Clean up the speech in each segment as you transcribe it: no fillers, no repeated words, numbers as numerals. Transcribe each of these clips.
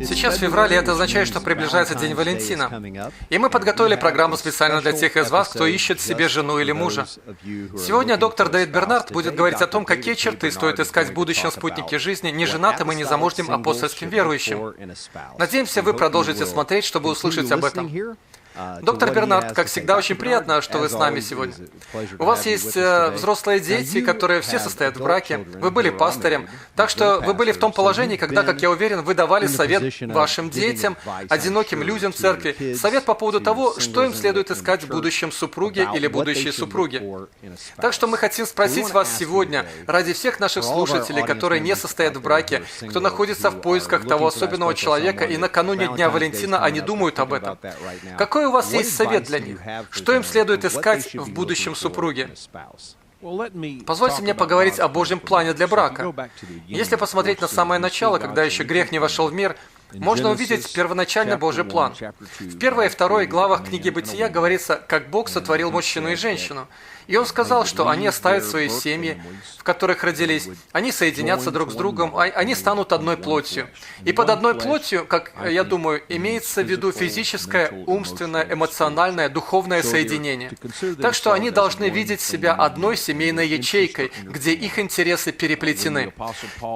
Сейчас февраль, и это означает, что приближается День Валентина. И мы подготовили программу специально для тех из вас, кто ищет себе жену или мужа. Сегодня доктор Дэвид Бернард будет говорить о том, какие черты стоит искать в будущем спутнике жизни неженатым и незамужним апостольским верующим. Надеемся, вы продолжите смотреть, чтобы услышать об этом. Доктор Бернард, как всегда, очень приятно, что вы с нами сегодня. У вас есть взрослые дети, которые все состоят в браке. Вы были пастором, так что вы были в том положении, когда, как я уверен, вы давали совет вашим детям, одиноким людям в церкви, совет по поводу того, что им следует искать в будущем супруге или будущей супруге. Так что мы хотим спросить вас сегодня, ради всех наших слушателей, которые не состоят в браке, кто находится в поисках того особенного человека, и накануне Дня Валентина они думают об этом. Какой у вас есть совет для них? Что им следует искать в будущем супруге? Позвольте мне поговорить о Божьем плане для брака. Если посмотреть на самое начало, когда еще грех не вошел в мир, можно увидеть первоначальный Божий план. В 1 и 2 главах книги Бытия говорится, как Бог сотворил мужчину и женщину. И Он сказал, что они оставят свои семьи, в которых родились, они соединятся друг с другом, они станут одной плотью. И под одной плотью, как я думаю, имеется в виду физическое, умственное, эмоциональное, духовное соединение. Так что они должны видеть себя одной семейной ячейкой, где их интересы переплетены.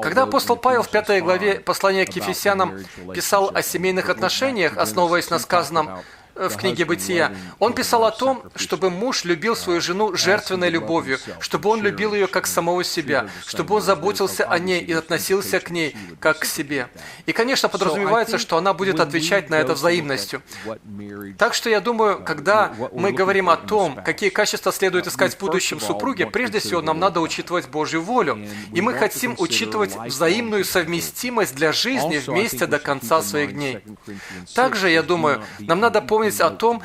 Когда апостол Павел в 5 главе послания к Ефесянам писал о семейных отношениях, основываясь на сказанном в книге Бытия, он писал о том, чтобы муж любил свою жену жертвенной любовью, чтобы он любил ее как самого себя, чтобы он заботился о ней и относился к ней как к себе. И, конечно, подразумевается, что она будет отвечать на это взаимностью. Так что я думаю, когда мы говорим о том, какие качества следует искать в будущем супруге, прежде всего нам надо учитывать Божью волю. И мы хотим учитывать взаимную совместимость для жизни вместе до конца своих дней. Также, я думаю, нам надо помнить о том,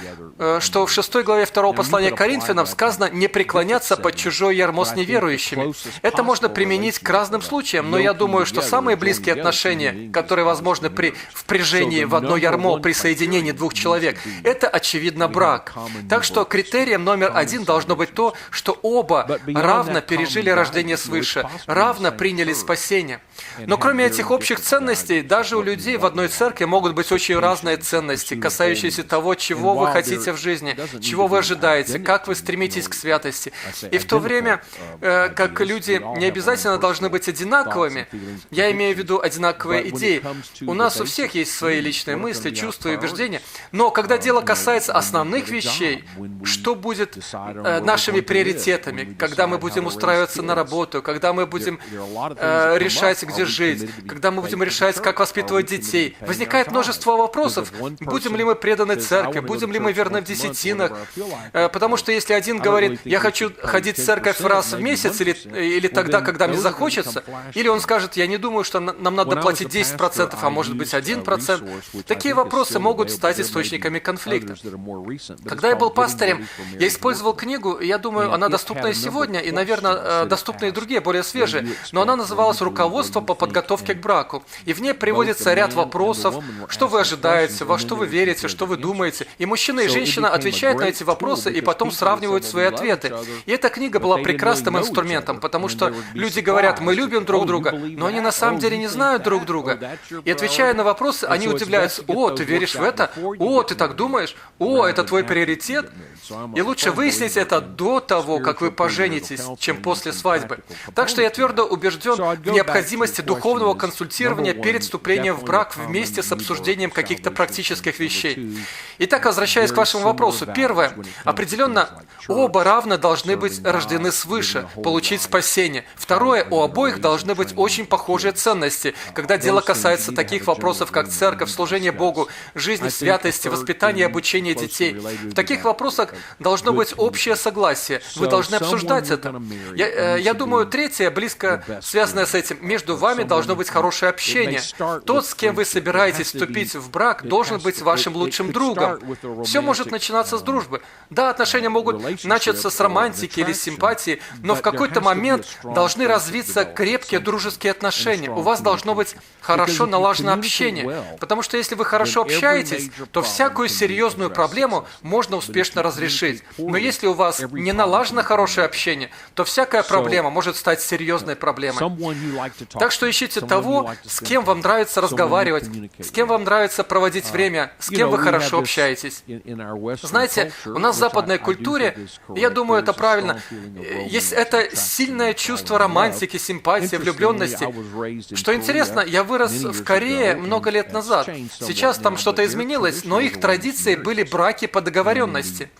что в 6 главе 2 послания к Коринфянам сказано «не преклоняться под чужое ярмо с неверующими». Это можно применить к разным случаям, но я думаю, что самые близкие отношения, которые возможны при впряжении в одно ярмо, при соединении двух человек, это, очевидно, брак. Так что критерием номер 1 должно быть то, что оба равно пережили рождение свыше, равно приняли спасение. Но кроме этих общих ценностей, даже у людей в одной церкви могут быть очень разные ценности, касающиеся того, чего вы хотите в жизни, чего вы ожидаете, как вы стремитесь к святости. И в то время, как люди не обязательно должны быть одинаковыми, я имею в виду одинаковые идеи. У нас у всех есть свои личные мысли, чувства и убеждения, но когда дело касается основных вещей, что будет нашими приоритетами, когда мы будем устраиваться на работу, когда мы будем решать, где жить, когда мы будем решать, как воспитывать детей, возникает множество вопросов. Будем ли мы преданы церкви, будем ли мы верны в десятинах? Потому что если один говорит, я хочу ходить в церковь раз в месяц или тогда, когда мне захочется, или он скажет, я не думаю, что нам надо платить 10%, а может быть 1%, такие вопросы могут стать источниками конфликта. Когда я был пастором, я использовал книгу, и я думаю, она доступна и сегодня, и, наверное, доступны и другие, более свежие, но она называлась «Руководство по подготовке к браку». И в ней приводится ряд вопросов, что вы ожидаете, во что вы верите, что вы думаете. И мужчина и женщина отвечают на эти вопросы и потом сравнивают свои ответы. И эта книга была прекрасным инструментом, потому что люди говорят, мы любим друг друга, но они на самом деле не знают друг друга. И отвечая на вопросы, они удивляются, о, ты веришь в это? О, ты так думаешь? О, это твой приоритет? И лучше выяснить это до того, как вы поженитесь, чем после свадьбы. Так что я твердо убежден в необходимости духовного консультирования перед вступлением в брак вместе с обсуждением каких-то практических вещей. Итак, возвращаясь к вашему вопросу. Первое. Определенно, оба равно должны быть рождены свыше, получить спасение. Второе. У обоих должны быть очень похожие ценности, когда дело касается таких вопросов, как церковь, служение Богу, жизнь в святости, воспитание и обучение детей. В таких вопросах должно быть общее согласие. Вы должны обсуждать это. Я думаю, третье, близко связанное с этим, между вами должно быть хорошее общение. Тот, с кем вы собираетесь вступить в брак, должен быть вашим лучшим другом. Все может начинаться с дружбы. Да, отношения могут начаться с романтики или симпатии, но в какой-то момент должны развиться крепкие дружеские отношения. У вас должно быть хорошо налажено общение. Потому что если вы хорошо общаетесь, то всякую серьезную проблему можно успешно разрешить. Но если у вас не налажено хорошее общение, то всякая проблема может стать серьезной проблемой. Так что ищите того, с кем вам нравится разговаривать, с кем вам нравится проводить время, с кем вы хорошо общаетесь. Знаете, у нас в западной культуре, я думаю, это правильно, есть это сильное чувство романтики, симпатии, влюбленности. Что интересно, я вырос в Корее много лет назад. Сейчас там что-то изменилось, но их традиции были браки по договоренности.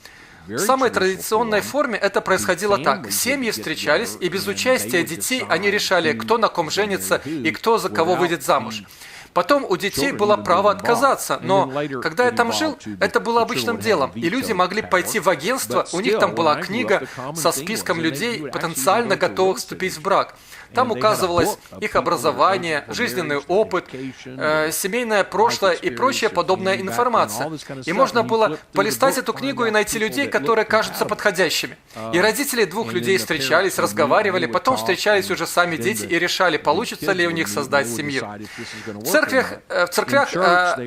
В самой традиционной форме это происходило так. Семьи встречались, и без участия детей они решали, кто на ком женится и кто за кого выйдет замуж. Потом у детей было право отказаться, но когда я там жил, это было обычным делом, и люди могли пойти в агентство, у них там была книга со списком людей, потенциально готовых вступить в брак. Там указывалось их образование, жизненный опыт, семейное прошлое и прочая подобная информация. И можно было полистать эту книгу и найти людей, которые кажутся подходящими. И родители двух людей встречались, разговаривали, потом встречались уже сами дети и решали, получится ли у них создать семью. В церквях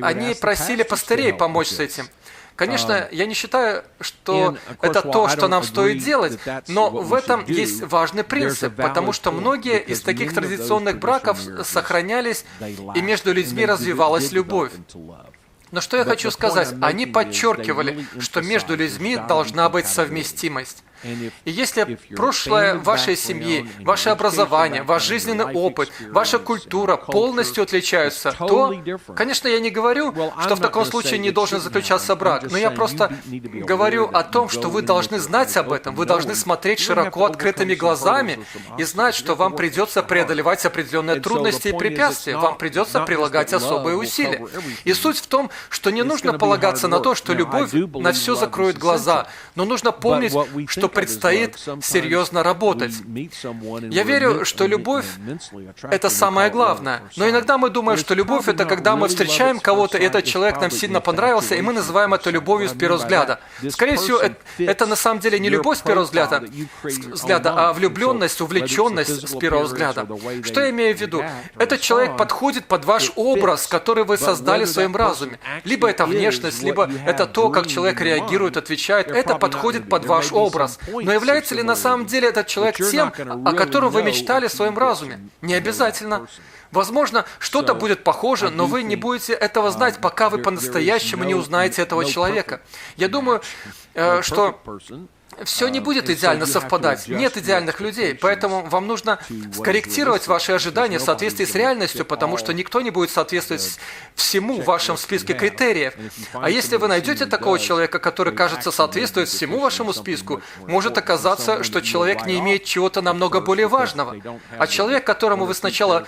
они просили пастырей помочь с этим. Конечно, я не считаю, что это то, что нам стоит делать, но в этом есть важный принцип, потому что многие из таких традиционных браков сохранялись, и между людьми развивалась любовь. Но что я хочу сказать, они подчеркивали, что между людьми должна быть совместимость. И если прошлое вашей семьи, ваше образование, ваш жизненный опыт, ваша культура полностью отличаются, то, конечно, я не говорю, что в таком случае не должен заключаться брак, но я просто говорю о том, что вы должны знать об этом, вы должны смотреть широко открытыми глазами и знать, что вам придется преодолевать определенные трудности и препятствия, вам придется прилагать особые усилия. И суть в том, что не нужно полагаться на то, что любовь на все закроет глаза, но нужно помнить, что предстоит серьезно работать. Я верю, что любовь – это самое главное. Но иногда мы думаем, что любовь – это когда мы встречаем кого-то, и этот человек нам сильно понравился, и мы называем это любовью с первого взгляда. Скорее всего, это на самом деле не любовь с первого взгляда, а влюбленность, увлеченность с первого взгляда. Что я имею в виду? Этот человек подходит под ваш образ, который вы создали в своем разуме. Либо это внешность, либо это то, как человек реагирует, отвечает. Это подходит под ваш образ. Но является ли на самом деле этот человек тем, о котором вы мечтали в своем разуме? Не обязательно. Возможно, что-то будет похоже, но вы не будете этого знать, пока вы по-настоящему не узнаете этого человека. Я думаю, что все не будет идеально совпадать. Нет идеальных людей, поэтому вам нужно скорректировать ваши ожидания в соответствии с реальностью, потому что никто не будет соответствовать всему в вашем списке критериев. А если вы найдете такого человека, который, кажется, соответствует всему вашему списку, может оказаться, что человек не имеет чего-то намного более важного. А человек, которого вы сначала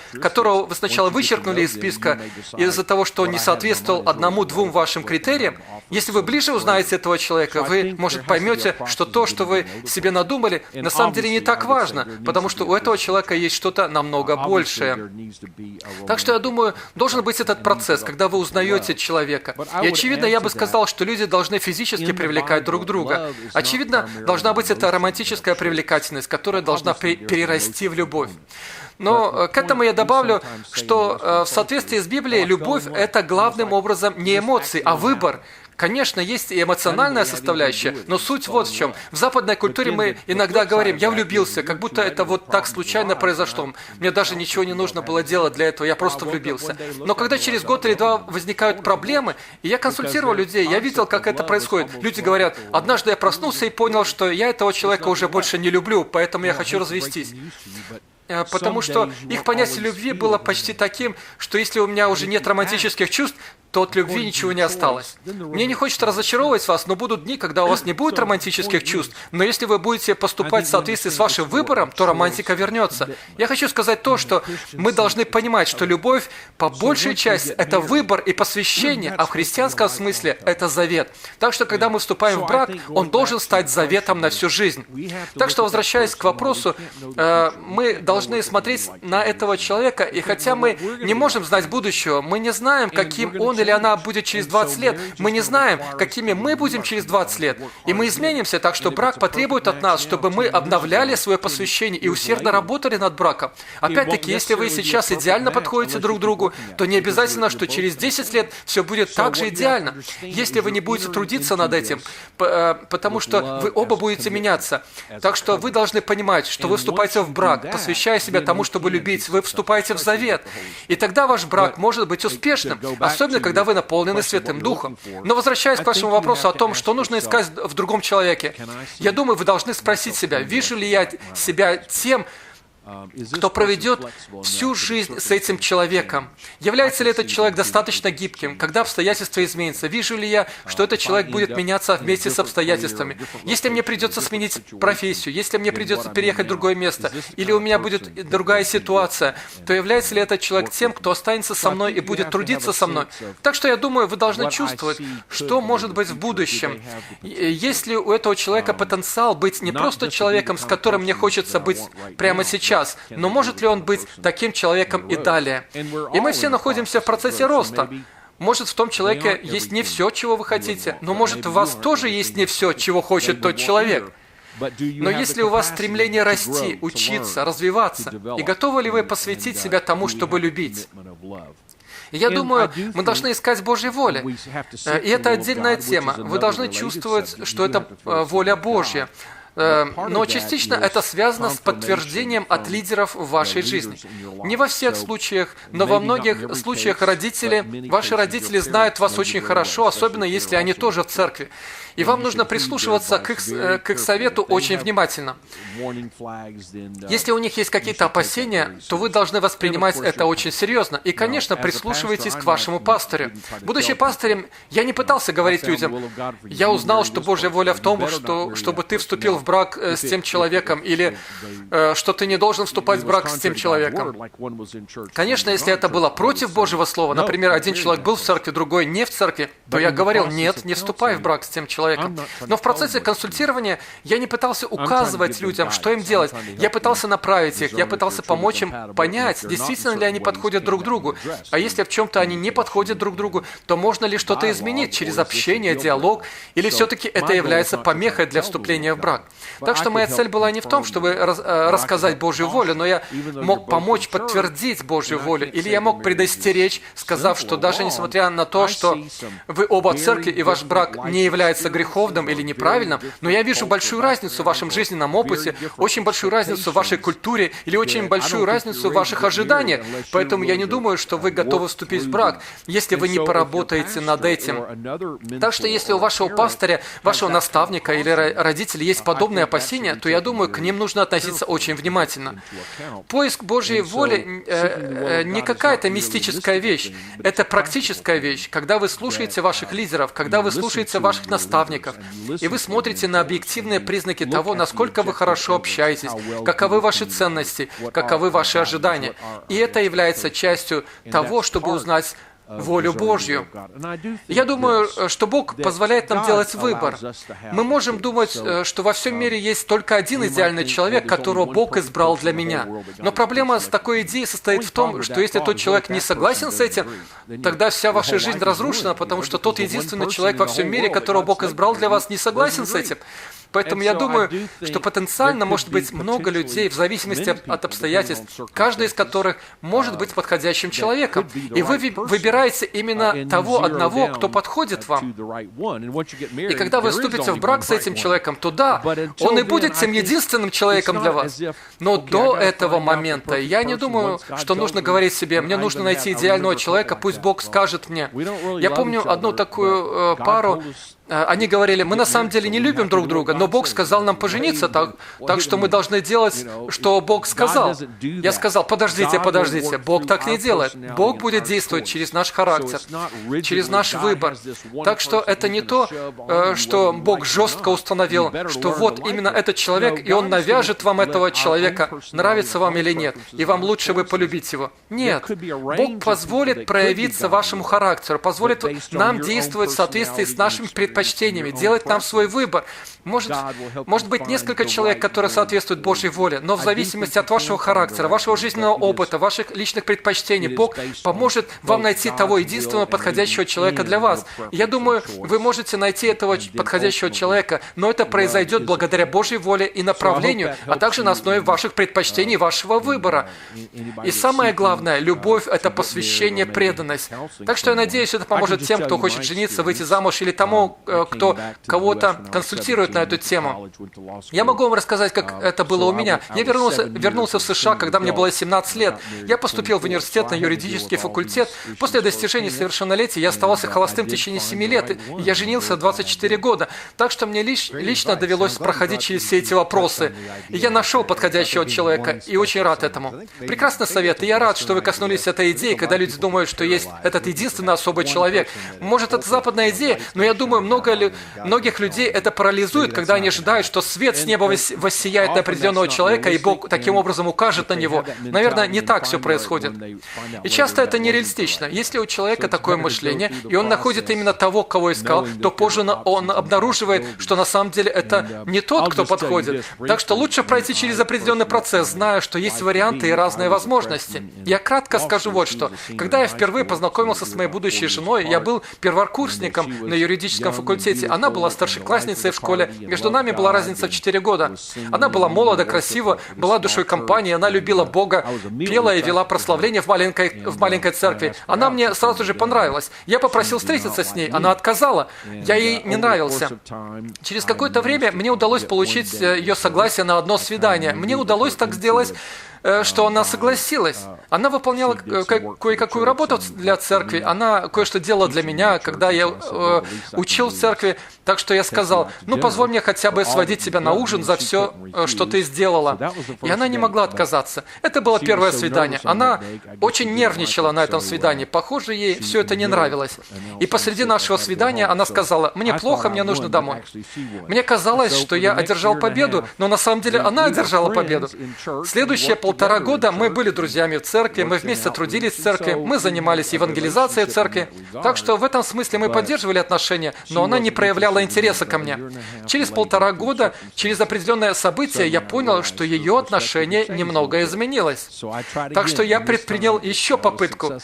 вычеркнули из списка из-за того, что он не соответствовал одному-двум вашим критериям, если вы ближе узнаете этого человека, вы, может, поймете, что то, что вы себе надумали, на самом деле не так важно, потому что у этого человека есть что-то намного большее. Так что я думаю, должен быть этот процесс, когда вы узнаете человека. И очевидно, я бы сказал, что люди должны физически привлекать друг друга. Очевидно, должна быть эта романтическая привлекательность, которая должна перерасти в любовь. Но к этому я добавлю, что в соответствии с Библией любовь – это главным образом не эмоции, а выбор. Конечно, есть и эмоциональная составляющая, но суть вот в чем. В западной культуре мы иногда говорим «я влюбился», как будто это вот так случайно произошло. Мне даже ничего не нужно было делать для этого, я просто влюбился. Но когда через год или два возникают проблемы, и я консультировал людей, я видел, как это происходит. Люди говорят: «Однажды я проснулся и понял, что я этого человека уже больше не люблю, поэтому я хочу развестись». Потому что их понятие любви было почти таким, что если у меня уже нет романтических чувств, то от любви ничего не осталось. Мне не хочется разочаровывать вас, но будут дни, когда у вас не будет романтических чувств. Но если вы будете поступать в соответствии с вашим выбором, то романтика вернется. Я хочу сказать то, что мы должны понимать, что любовь, по большей части, это выбор и посвящение, а в христианском смысле это завет. Так что, когда мы вступаем в брак, он должен стать заветом на всю жизнь. Так что, возвращаясь к вопросу, мы должны смотреть на этого человека, и хотя мы не можем знать будущего, мы не знаем, каким он ли она будет через 20 лет. Мы не знаем, какими мы будем через 20 лет. И мы изменимся, так что брак потребует от нас, чтобы мы обновляли свое посвящение и усердно работали над браком. Опять-таки, если вы сейчас идеально подходите друг к другу, то не обязательно, что через 10 лет все будет так же идеально. Если вы не будете трудиться над этим, потому что вы оба будете меняться. Так что вы должны понимать, что вы вступаете в брак, посвящая себя тому, чтобы любить, вы вступаете в завет. И тогда ваш брак может быть успешным, особенно когда вы наполнены Святым Духом. Но возвращаясь к вашему вопросу о том, что нужно искать в другом человеке, я думаю, вы должны спросить себя, вижу ли я себя тем, кто проведет всю жизнь с этим человеком. Является ли этот человек достаточно гибким, когда обстоятельства изменятся? Вижу ли я, что этот человек будет меняться вместе с обстоятельствами? Если мне придется сменить профессию, если мне придется переехать в другое место, или у меня будет другая ситуация, то является ли этот человек тем, кто останется со мной и будет трудиться со мной? Так что я думаю, вы должны чувствовать, что может быть в будущем. Есть ли у этого человека потенциал быть не просто человеком, с которым мне хочется быть прямо сейчас, но может ли он быть таким человеком и далее? И мы все находимся в процессе роста. Может, в том человеке есть не все, чего вы хотите, но может, в вас тоже есть не все, чего хочет тот человек. Но если у вас стремление расти, учиться, развиваться, и готовы ли вы посвятить себя тому, чтобы любить? И я думаю, мы должны искать Божьей воли. И это отдельная тема. Вы должны чувствовать, что это воля Божья. Но частично это связано с подтверждением от лидеров в вашей жизни. Не во всех случаях, но во многих случаях ваши родители знают вас очень хорошо, особенно если они тоже в церкви. И вам нужно прислушиваться к их совету очень внимательно. Если у них есть какие-то опасения, то вы должны воспринимать это очень серьезно. И, конечно, прислушивайтесь к вашему пастору. Будучи пастырем, я не пытался говорить людям, я узнал, что Божья воля в том, чтобы ты вступил в брак с тем человеком, или что ты не должен вступать в брак с тем человеком. Конечно, если это было против Божьего Слова, например, один человек был в церкви, другой не в церкви, то я говорил, нет, не вступай в брак с тем человеком. Но в процессе консультирования я не пытался указывать людям, что им делать. Я пытался направить их, я пытался помочь им понять, действительно ли они подходят друг другу. А если в чем-то они не подходят друг другу, то можно ли что-то изменить через общение, диалог, или все-таки это является помехой для вступления в брак. Так что моя цель была не в том, чтобы рассказать Божью волю, но я мог помочь подтвердить Божью волю, или я мог предостеречь, сказав, что даже несмотря на то, что вы оба церкви и ваш брак не является греховным или неправильным, но я вижу большую разницу в вашем жизненном опыте, очень большую разницу в вашей культуре или очень большую разницу в ваших ожиданиях. Поэтому я не думаю, что вы готовы вступить в брак, если вы не поработаете над этим. Так что если у вашего пастыря, вашего наставника или родителей есть подобные опасения, то я думаю, к ним нужно относиться очень внимательно. Поиск Божьей воли не какая-то мистическая вещь, это практическая вещь, когда вы слушаете ваших лидеров, когда вы слушаете ваших наставников, и вы смотрите на объективные признаки того, насколько вы хорошо общаетесь, каковы ваши ценности, каковы ваши ожидания. И это является частью того, чтобы узнать волю Божью. Я думаю, что Бог позволяет нам делать выбор. Мы можем думать, что во всем мире есть только один идеальный человек, которого Бог избрал для меня. Но проблема с такой идеей состоит в том, что если тот человек не согласен с этим, тогда вся ваша жизнь разрушена, потому что тот единственный человек во всем мире, которого Бог избрал для вас, не согласен с этим. Поэтому я думаю, что потенциально может быть много людей в зависимости от обстоятельств, каждый из которых может быть подходящим человеком. И вы выбираете именно того одного, кто подходит вам. И когда вы вступите в брак с этим человеком, то да, он и будет тем единственным человеком для вас. Но до этого момента я не думаю, что нужно говорить себе, мне нужно найти идеального человека, пусть Бог скажет мне. Я помню одну такую пару, они говорили, мы на самом деле не любим друг друга, но Бог сказал нам пожениться, так что мы должны делать, что Бог сказал. Я сказал, подождите, Бог так не делает. Бог будет действовать через наш характер, через наш выбор. Так что это не то, что Бог жестко установил, что вот именно этот человек, и Он навяжет вам этого человека, нравится вам или нет, и вам лучше бы полюбить его. Нет. Бог позволит проявиться вашему характеру, позволит нам действовать в соответствии с нашими предпочтениями, предпочтениями, делать там свой выбор. Может быть несколько человек, которые соответствуют Божьей воле, но в зависимости от вашего характера, вашего жизненного опыта, ваших личных предпочтений, Бог поможет вам найти того единственного подходящего человека для вас. Я думаю, вы можете найти этого подходящего человека, но это произойдет благодаря Божьей воле и направлению, а также на основе ваших предпочтений и вашего выбора. И самое главное, любовь – это посвящение, преданность. Так что я надеюсь, это поможет тем, кто хочет жениться, выйти замуж, или тому, кто кого-то консультирует на эту тему. Я могу вам рассказать, как это было у меня. Я вернулся в США, когда мне было 17 лет. Я поступил в университет на юридический факультет. После достижения совершеннолетия я оставался холостым в течение 7 лет. И я женился в 24 года. Так что мне лично довелось проходить через все эти вопросы. И я нашел подходящего человека, и очень рад этому. Прекрасный совет, и я рад, что вы коснулись этой идеи, когда люди думают, что есть этот единственный особый человек. Может, это западная идея, но я думаю, многих людей это парализует, когда они ожидают, что свет с неба воссияет на определенного человека, и Бог таким образом укажет на него. Наверное, не так все происходит. И часто это нереалистично. Если у человека такое мышление, и он находит именно того, кого искал, то позже он обнаруживает, что на самом деле это не тот, кто подходит. Так что лучше пройти через определенный процесс, зная, что есть варианты и разные возможности. Я кратко скажу вот что. Когда я впервые познакомился с моей будущей женой, я был первокурсником на юридическом факультете. Она была старшеклассницей в школе. Между нами была разница в 4 года. Она была молода, красива, была душой компании, она любила Бога, пела и вела прославление в маленькой церкви. Она мне сразу же понравилась. Я попросил встретиться с ней, она отказала. Я ей не нравился. Через какое-то время мне удалось получить ее согласие на одно свидание. Мне удалось так сделать, что она согласилась. Она выполняла кое-какую работу для церкви, она кое-что делала для меня, когда я учил в церкви, так что я сказал, позволь мне хотя бы сводить тебя на ужин за все, что ты сделала. И она не могла отказаться. Это было первое свидание. Она очень нервничала на этом свидании. Похоже, ей все это не нравилось. И посреди нашего свидания она сказала, мне плохо, мне нужно домой. Мне казалось, что я одержал победу, но на самом деле она одержала победу. Следующие 1,5 года мы были друзьями в церкви, мы вместе трудились в церкви, мы занимались евангелизацией в церкви. Так что в этом смысле мы поддерживали отношения, но она не проявляла интереса ко мне. Через 1,5 года, через определенное событие, я понял, что ее отношение немного изменилось. Так что я предпринял еще попытку.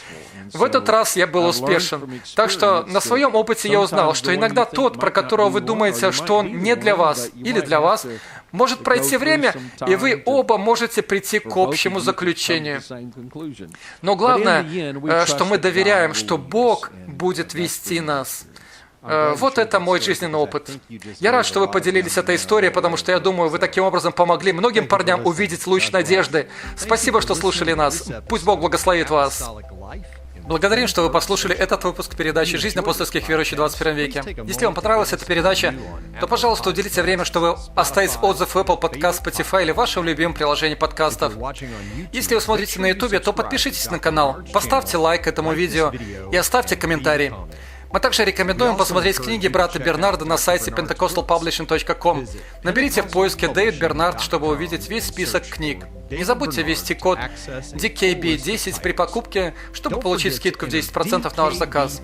В этот раз я был успешен. Так что на своем опыте я узнал, что иногда тот, про которого вы думаете, что он не для вас или для вас, может пройти время, и вы оба можете прийти к общему заключению. Но главное, что мы доверяем, что Бог будет вести нас. Вот это мой жизненный опыт. Я рад, что вы поделились этой историей, потому что я думаю, вы таким образом помогли многим парням увидеть луч надежды. Спасибо, что слушали нас. Пусть Бог благословит вас. Благодарим, что вы послушали этот выпуск передачи «Жизнь апостольских верующих в 21 веке». Если вам понравилась эта передача, то, пожалуйста, уделите время, чтобы оставить отзыв в Apple Podcast, Spotify или вашем любимом приложении подкастов. Если вы смотрите на YouTube, то подпишитесь на канал, поставьте лайк этому видео и оставьте комментарий. Мы также рекомендуем посмотреть книги брата Бернарда на сайте pentecostalpublishing.com. Наберите в поиске «Дэвид Бернард», чтобы увидеть весь список книг. Не забудьте ввести код DKB10 при покупке, чтобы получить скидку в 10% на ваш заказ.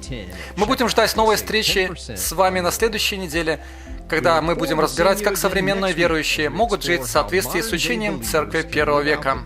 Мы будем ждать новой встречи с вами на следующей неделе, когда мы будем разбирать, как современные верующие могут жить в соответствии с учением Церкви Первого века.